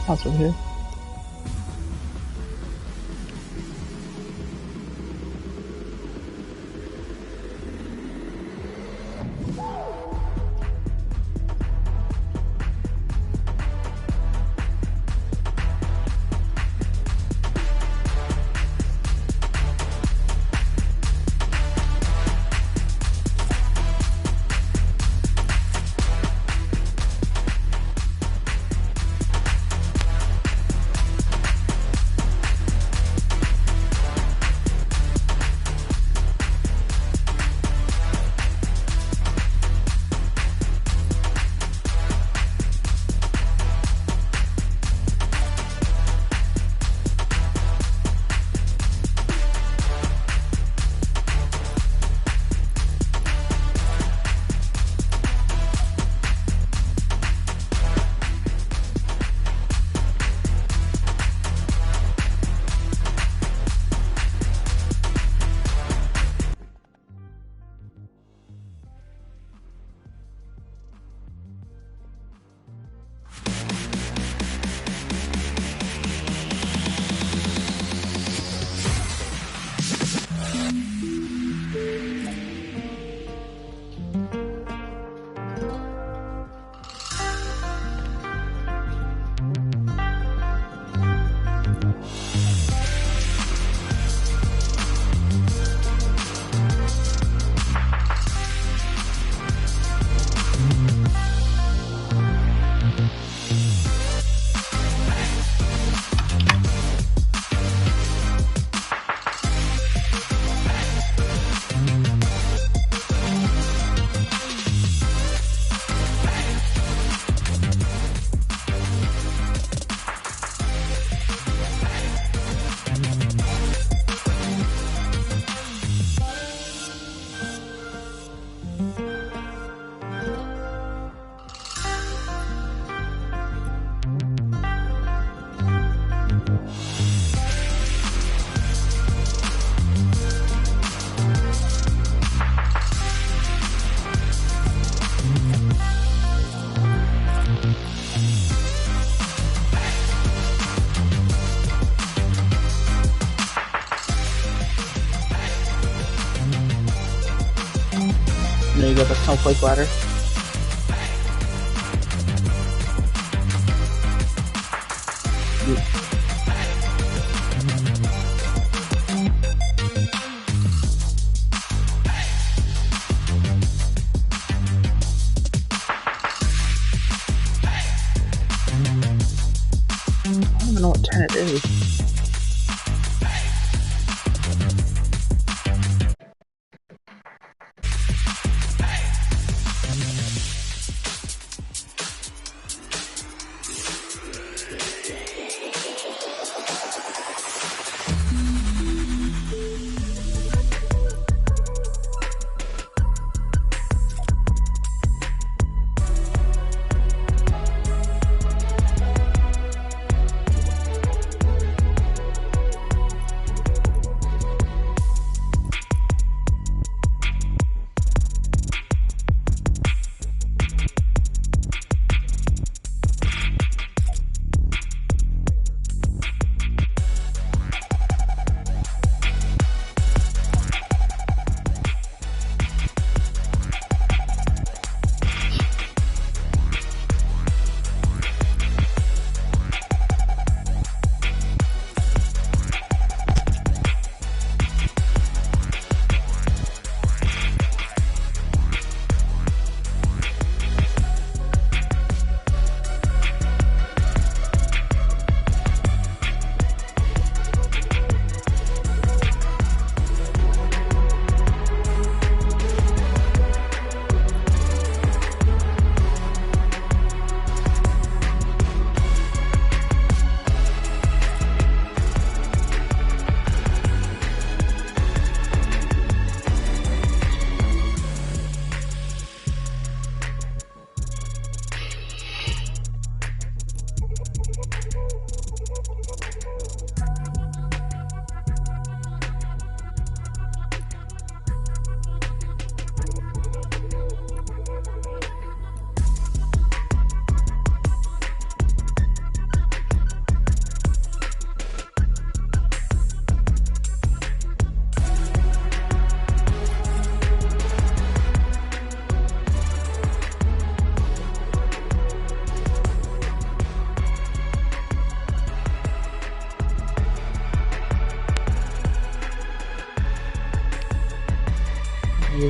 House over here. There you go, the snowflake ladder. I don't even know what turn it is.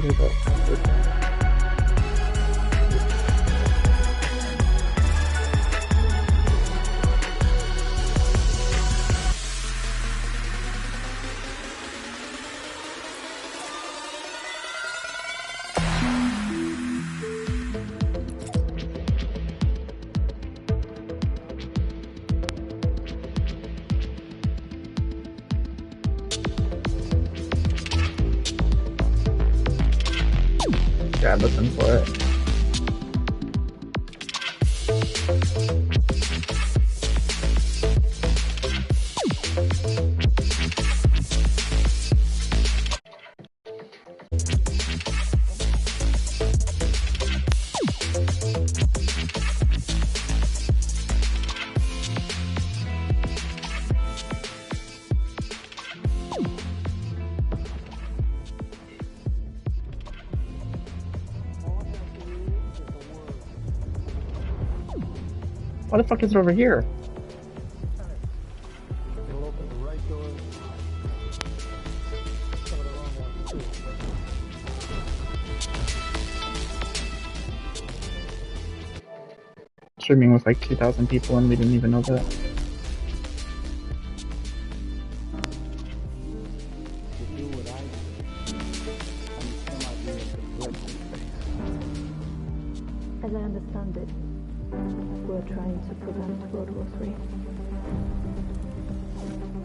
laser, but... Yeah, looking for it. Why the fuck is it over here? It'll open the right door. Some of the wrong ones too. Streaming with like 2,000 people and we didn't even know that. To do what I do, I'm still not being complexion face. As I understand it, we're trying to prevent World War III.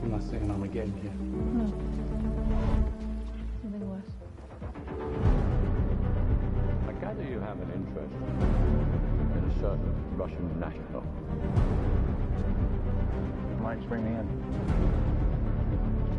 I'm not saying I'm again here. No. Something worse. I gather you have an interest in a certain Russian national. Mike's bring me in.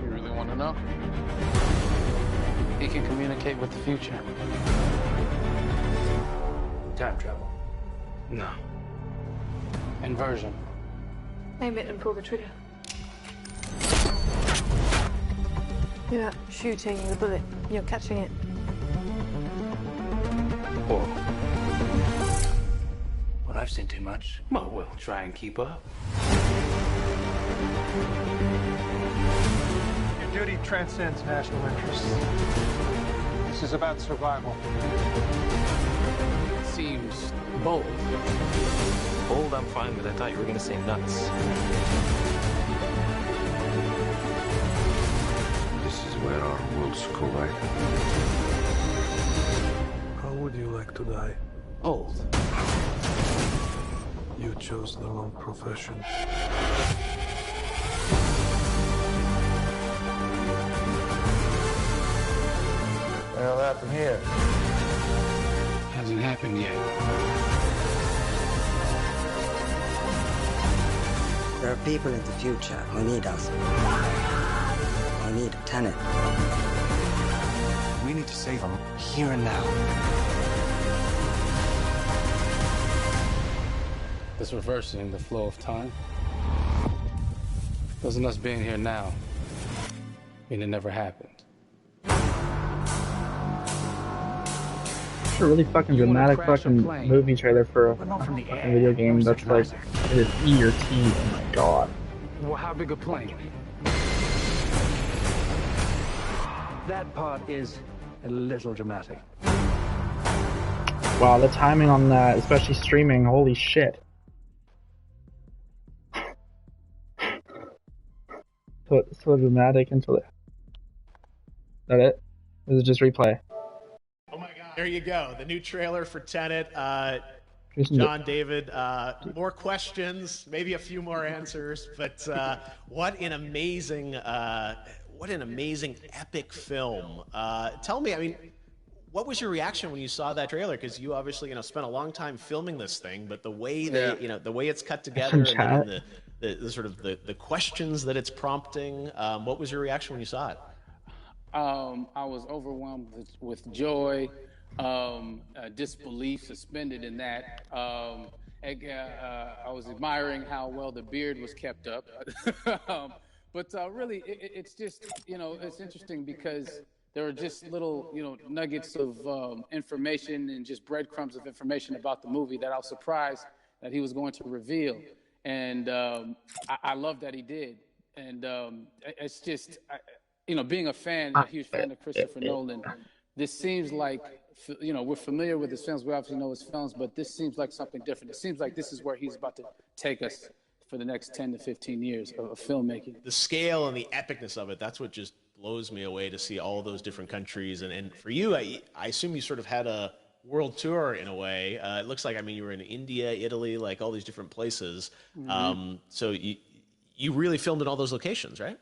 You really want to know? He can communicate with the future. Time travel. No. Inversion. Aim it and pull the trigger. You're not shooting the bullet, you're catching it. Or... well, I've seen too much. Well, we'll try and keep up. Your duty transcends national interests. This is about survival. Seems bold. Bold, I'm fine with. I thought you were gonna say nuts. This is where our worlds collide. How would you like to die? Old. You chose the wrong profession. Well, that's from here. Hasn't happened yet. There are people in the future who need us. Who need a tenant. We need to save them here and now. This reversing the flow of time. Doesn't us being here now mean it never happened? It's a really fucking dramatic fucking movie trailer for a not from the fucking air. video game that's like, it is E or T, oh my god. Well, how big a plane? That part is a little dramatic. Wow, the timing on that, especially streaming, holy shit. So dramatic until it... Is that it? Or is it just replay? Oh my god. There you go. The new trailer for Tenet. Jason, John, David, more questions, maybe a few more answers, but what an amazing epic film. Tell me, I mean, what was your reaction when you saw that trailer? Because you obviously, spent a long time filming this thing, but the way they, the way it's cut together and the sort of the questions that it's prompting, what was your reaction when you saw it? I was overwhelmed with joy, disbelief suspended in that. I was admiring how well the beard was kept up. But really, it's just, it's interesting because there are just little, nuggets of information and just breadcrumbs of information about the movie that I was surprised that he was going to reveal. And I love that he did. And it's just, being a fan, a huge fan of Christopher Nolan, this seems like, you know, we're familiar with his films. We obviously know his films, but this seems like something different. It seems like this is where he's about to take us for the next 10 to 15 years of filmmaking. The scale and the epicness of it, that's what just blows me away, to see all those different countries. And for you, I assume you sort of had a world tour in a way. It looks like, I mean, you were in India, Italy, like all these different places. So you really filmed in all those locations, right?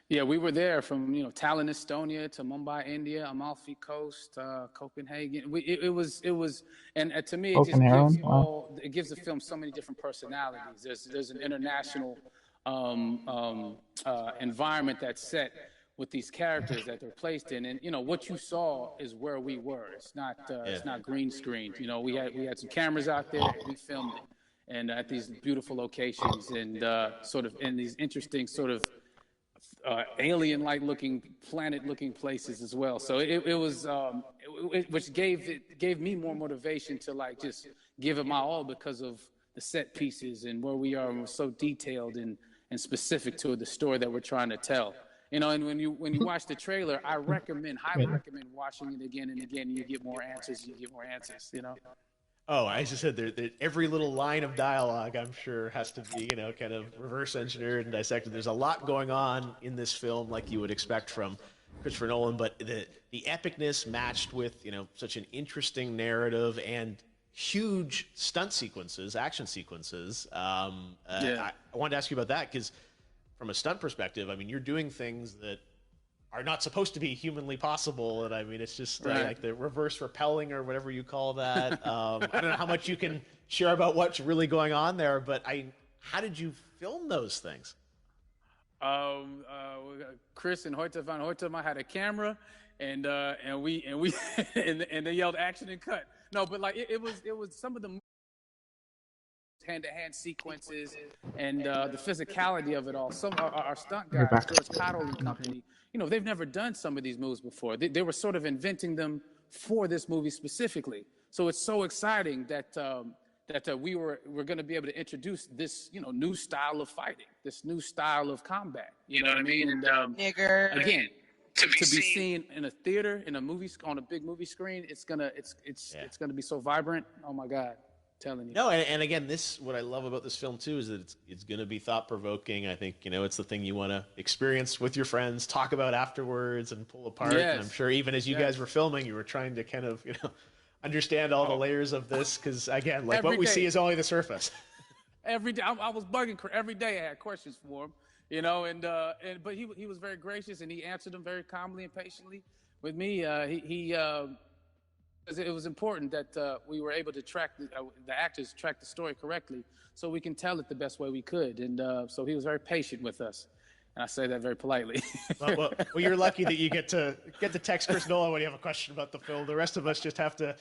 Yeah, we were there from, you know, Tallinn, Estonia to Mumbai, India, Amalfi Coast, Copenhagen. It was, and to me, it just gives you all, it gives the film so many different personalities. There's an international environment that's set with these characters that they're placed in, and you know what you saw is where we were. It's not green screened. You know, we had some cameras out there, and we filmed it, and at these beautiful locations, and sort of in these interesting sort of alien-like looking, planet-looking places as well. So it was, which gave me more motivation to like just give it my all, because of the set pieces and where we are, and we're so detailed and specific to the story that we're trying to tell. You know, and when you watch the trailer, I highly recommend watching it again and again. You get more answers. You know. Oh, I just said that every little line of dialogue, I'm sure, has to be, you know, kind of reverse engineered and dissected. There's a lot going on in this film, like you would expect from Christopher Nolan, but the epicness matched with, you know, such an interesting narrative and huge stunt sequences, action sequences. I wanted to ask you about that, because from a stunt perspective, I mean, you're doing things that are not supposed to be humanly possible, and I mean, it's just like the reverse rappelling or whatever you call that. I don't know how much you can share about what's really going on there, but how did you film those things? Chris and Hoyte van Hoytema had a camera, and they yelled action and cut. No, but like it was some of the hand-to-hand sequences and the physicality of it all. Some our stunt guys, George Cottle and company, you know, they've never done some of these moves before. They were sort of inventing them for this movie specifically. So it's so exciting that we're going to be able to introduce this, you know, new style of fighting, this new style of combat. You know what I mean? And again, to be seen in a theater, in a movie, on a big movie screen, it's gonna be so vibrant. Oh my God. Telling you. No, and again, what I love about this film too is that it's going to be thought-provoking. I think, you know, it's the thing you want to experience with your friends, talk about afterwards, and pull apart. Yes. And I'm sure even as you guys were filming, you were trying to kind of, you know, understand all the layers of this, because again, like what we see is only the surface. Every day, I was bugging every day. I had questions for him, you know, but he was very gracious, and he answered them very calmly and patiently with me. It was important that we were able to track the actors track the story correctly, so we can tell it the best way we could. And so he was very patient with us, and I say that very politely. well, you're lucky that you get to text Chris Nolan when you have a question about the film. The rest of us just have to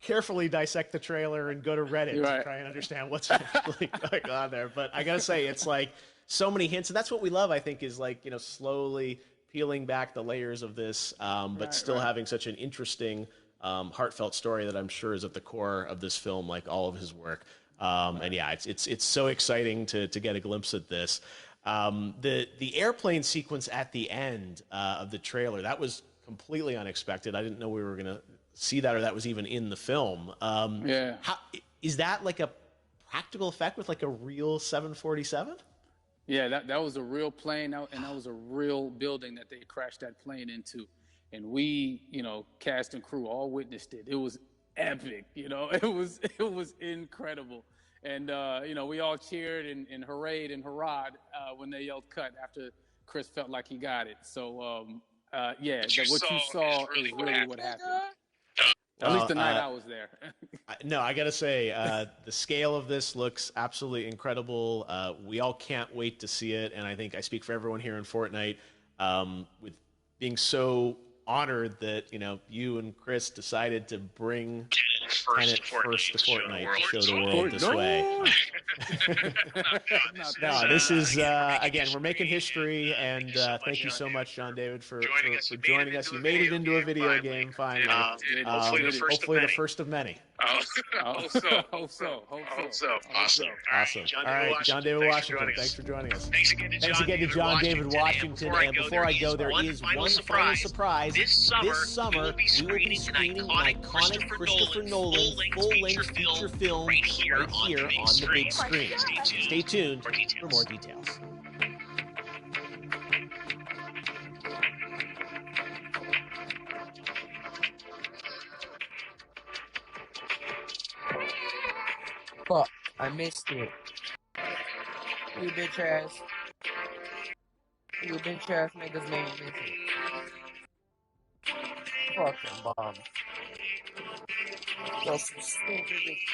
carefully dissect the trailer and go to Reddit to try and understand what's actually going on there. But I gotta say, it's like so many hints, and that's what we love. I think is like, you know, slowly peeling back the layers of this, but still having such an interesting, heartfelt story that I'm sure is at the core of this film, like all of his work. And yeah, it's so exciting to get a glimpse at this. The airplane sequence at the end of the trailer, that was completely unexpected. I didn't know we were gonna see that, or that was even in the film. Is that like a practical effect with like a real 747? Yeah, that was a real plane, and that was a real building that they crashed that plane into. And we, you know, cast and crew all witnessed it. It was epic, you know. It was incredible. And, you know, we all cheered and hurrayed and hurrahed when they yelled cut after Chris felt like he got it. So, what you saw is really what happened. At least the night I was there. No, I got to say, the scale of this looks absolutely incredible. We all can't wait to see it. And I think I speak for everyone here in Fortnite, with being so honored that, you know, you and Chris decided to bring Tenet first to Fortnite to show the world this way. No, this is, again, we're making history, and thank you so much, John David, for joining us. You made it into a video game finally. Hopefully the first of many. Hope so. Awesome. Awesome. All right, John David Washington, thanks for joining us. Thanks again to John David Washington. And before I go, there is one final surprise. This summer, we will be screening an iconic Christopher Nolan full-length feature film right here on the big screen. Stay tuned for more details. Fuck, I missed it. You bitch ass. You bitch ass niggas made me miss it. Fucking bomb. Yo, some stupid bitch.